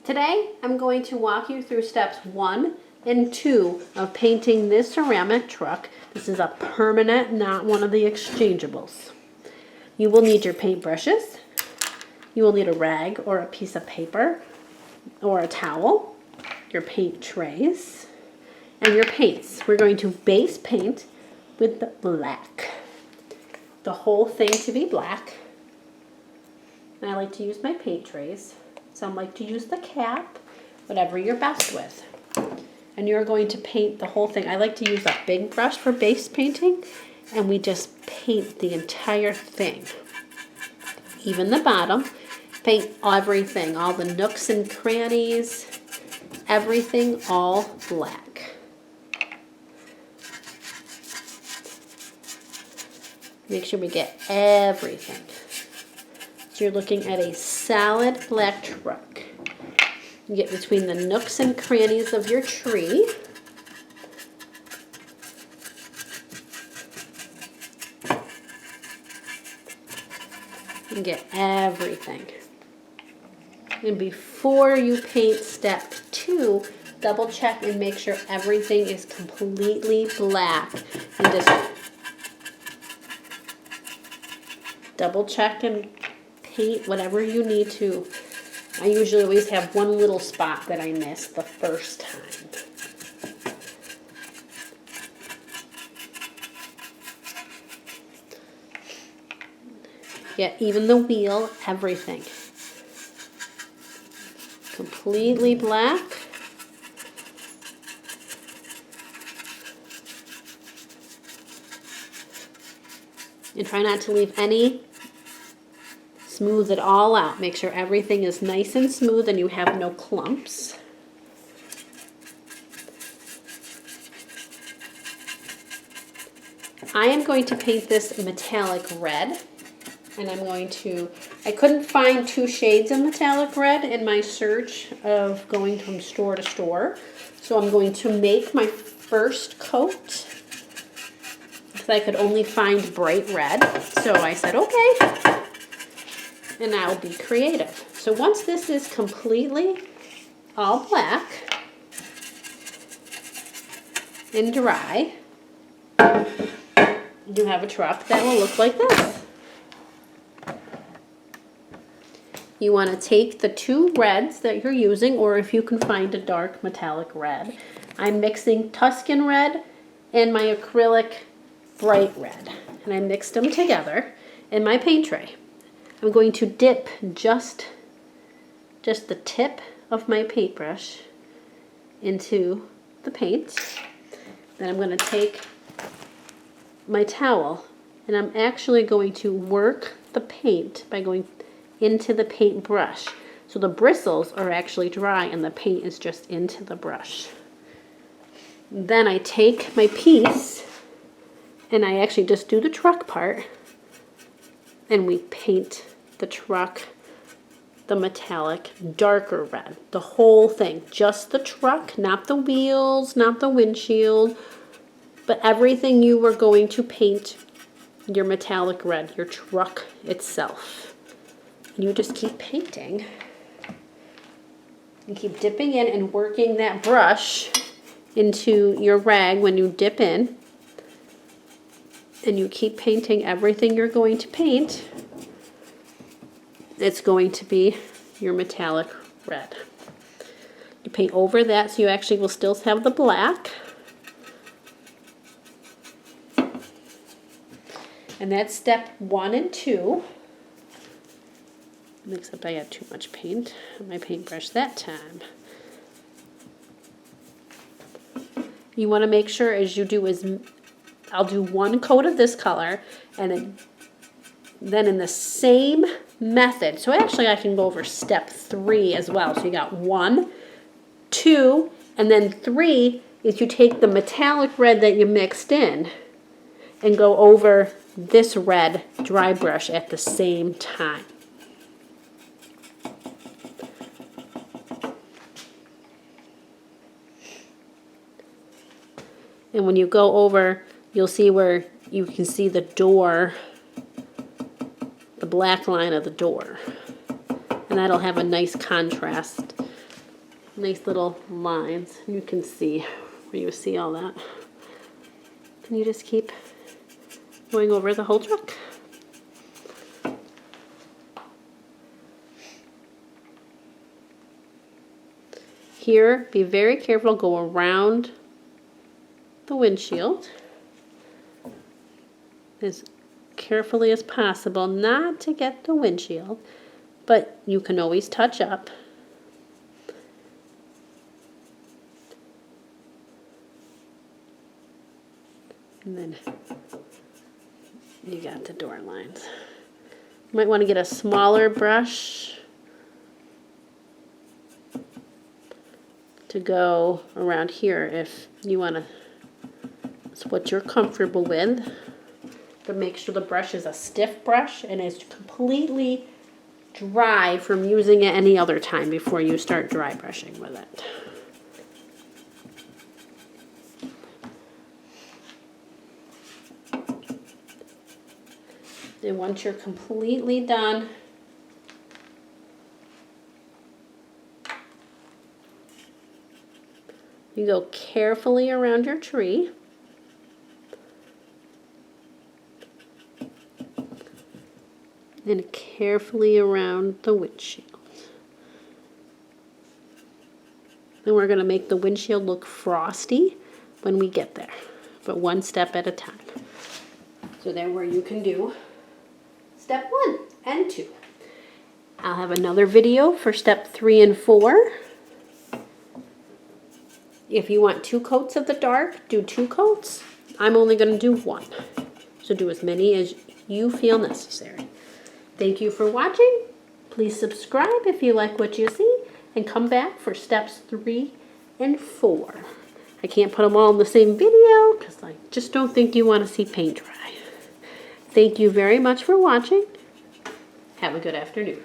Today, I'm going to walk you through steps 1 and 2 of painting this ceramic truck. This is a permanent, not one of the exchangeables. You will need your paint brushes. You will need a rag or a piece of paper or a towel, your paint trays, and your paints. We're going to base paint with the black. The whole thing to be black. And I like to use my paint trays. Some like to use the cap, whatever you're best with. And you're going to paint the whole thing. I like to use a big brush for base painting, and we just paint the entire thing. Even the bottom. Paint everything, all the nooks and crannies, everything all black. Make sure we get everything. So you're looking at a solid black truck. You get between the nooks and crannies of your tree. And get everything. And before you paint step 2, double check and make sure everything is completely black. And just double check and paint whatever you need to. I usually always have one little spot that I missed the first time. Yeah, even the wheel, everything. Completely black. And try not to leave any. Smooth it all out. Make sure everything is nice and smooth and you have no clumps. I am going to paint this metallic red. And I'm going to, I couldn't find 2 shades of metallic red in my search of going from store to store. So I'm going to make my first coat because I could only find bright red. So I said, okay, and I'll be creative. So once this is completely all black and dry, you have a truck that will look like this. You want to take the 2 reds that you're using, or if you can find a dark metallic red. I'm mixing Tuscan red and my acrylic bright red. And I mixed them together in my paint tray. I'm going to dip just the tip of my paintbrush into the paint. Then I'm going to take my towel, and I'm actually going to work the paint by going into the paint brush. So the bristles are actually dry and the paint is just into the brush. Then I take my piece and I actually just do the truck part and we paint the truck the metallic darker red. The whole thing, just the truck, not the wheels, not the windshield, but everything you were going to paint your metallic red, your truck itself. You just keep painting and keep dipping in and working that brush into your rag when you dip in, and you keep painting everything you're going to paint. It's going to be your metallic red. You paint over that so you actually will still have the black. And that's step 1 and 2. Except I had too much paint on my paintbrush that time. You want to make sure as you do is, I'll do 1 coat of this color and then in the same method. So actually I can go over step 3 as well. So you got 1, 2, and then 3 is you take the metallic red that you mixed in and go over this red dry brush at the same time. And when you go over, you'll see where you can see the door, the black line of the door. And that'll have a nice contrast nice little lines. You can see where you see all that. And you just keep going over the whole truck. Here, be very careful, go around the windshield as carefully as possible, not to get the windshield, but you can always touch up. And then you got the door lines. You might want to get a smaller brush to go around here if you want to. It's what you're comfortable with. But make sure the brush is a stiff brush and is completely dry from using it any other time before you start dry brushing with it. And once you're completely done, you go carefully around your tree. And carefully around the windshield. Then we're going to make the windshield look frosty when we get there, but one step at a time. So then where you can do step 1 and 2. I'll have another video for step 3 and 4. If you want 2 coats of the dark, do 2 coats. I'm only going to do 1. So do as many as you feel necessary. Thank you for watching. Please subscribe if you like what you see, and come back for steps 3 and 4. I can't put them all in the same video because I just don't think you want to see paint dry. Thank you very much for watching. Have a good afternoon.